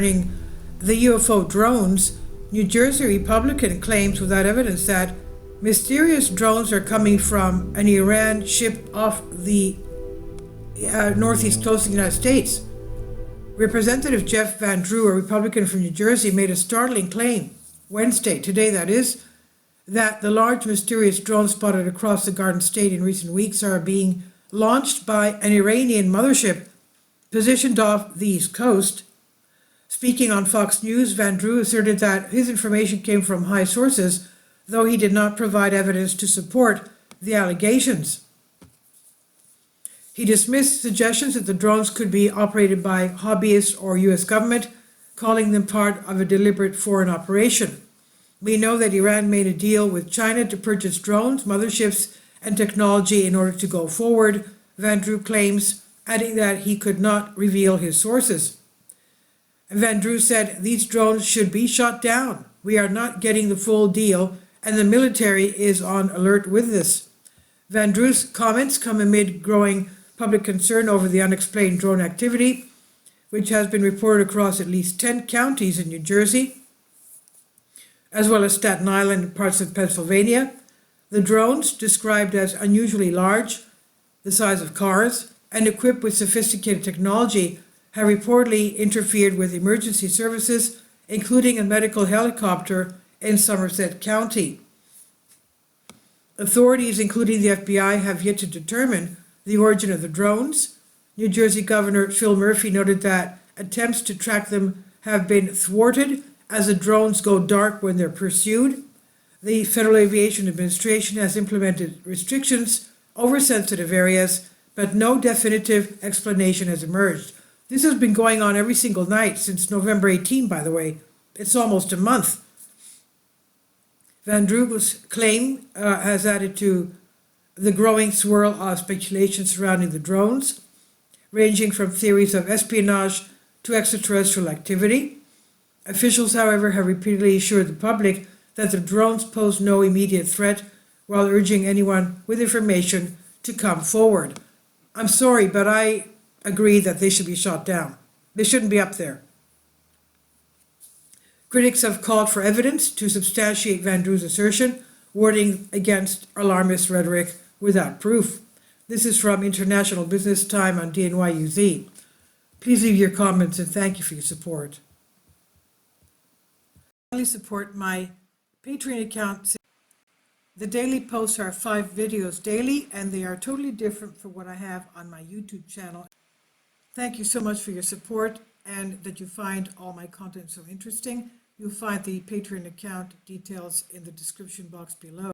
concerning the UFO drones, New Jersey Republican claims without evidence that mysterious drones are coming from an Iran ship off the northeast coast of the United States. Representative Jeff Van Drew, a Republican from New Jersey, made a startling claim Wednesday, today that is, that the large mysterious drones spotted across the Garden State in recent weeks are being launched by an Iranian mothership positioned off the East Coast. Speaking on Fox News, Van Drew asserted that his information came from high sources, though he did not provide evidence to support the allegations. He dismissed suggestions that the drones could be operated by hobbyists or U.S. government, calling them part of a deliberate foreign operation. We know that Iran made a deal with China to purchase drones, motherships, and technology in order to go forward, Van Drew claims, adding that he could not reveal his sources. Van Drew said, "These drones should be shot down. We are not getting the full deal, and the military is on alert with this." Van Drew's comments come amid growing public concern over the unexplained drone activity, which has been reported across at least 10 counties in New Jersey, as well as Staten Island and parts of Pennsylvania. The drones, described as unusually large, the size of cars, and equipped with sophisticated technology, have reportedly interfered with emergency services, including a medical helicopter in Somerset County. Authorities, including the FBI, have yet to determine the origin of the drones. New Jersey Governor Phil Murphy noted that attempts to track them have been thwarted as the drones go dark when they're pursued. The Federal Aviation Administration has implemented restrictions over sensitive areas, but no definitive explanation has emerged. This has been going on every single night since November 18, by the way. It's almost a month. Van Drew's claim has added to the growing swirl of speculation surrounding the drones, ranging from theories of espionage to extraterrestrial activity. Officials, however, have repeatedly assured the public that the drones pose no immediate threat, while urging anyone with information to come forward. I'm sorry, but I agree that they should be shot down. They shouldn't be up there. Critics have called for evidence to substantiate Van Drew's assertion, warning against alarmist rhetoric without proof. This is from International Business Time on DNYUZ. Please leave your comments and thank you for your support. Finally, support my Patreon account. The daily posts are 5 videos daily, and they are totally different from what I have on my YouTube channel. Thank you so much for your support and that you find all my content so interesting. You'll find the Patreon account details in the description box below.